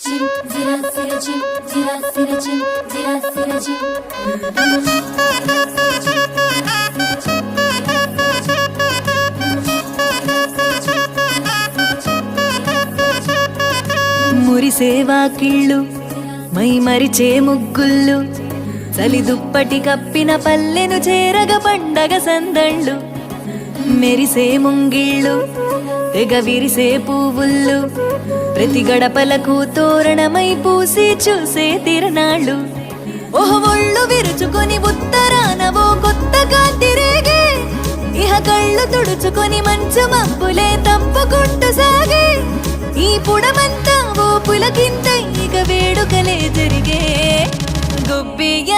Cim, zira, zira, cim, zira, zira, cim, zira, zira, cim. మురిసేవా కిళ్ళు మై మరిచే ముగ్గుళ్ళు చలి దుప్పటి కప్పిన పల్లెను చేరగ పండగ సందళ్ళు మెరిసే ముంగిళ్ళు తెగ విరిసే పువ్వుళ్ళు ప్రతి గడపలకు తోరణమై పూసి చూసే తిరణాళ్ళు ఓహ్ ఒళ్ళు విరుచుకొని ఉత్తరానవో కొత్త కాంతి రేగే ఇహ కళ్ళు తుడుచుకొని మంచు మబ్బులే తప్పుకుంటూ సాగే ఈ పుడమంతా ఓ పులకింత ఇక వేడుకలే జరిగే గొబ్బియ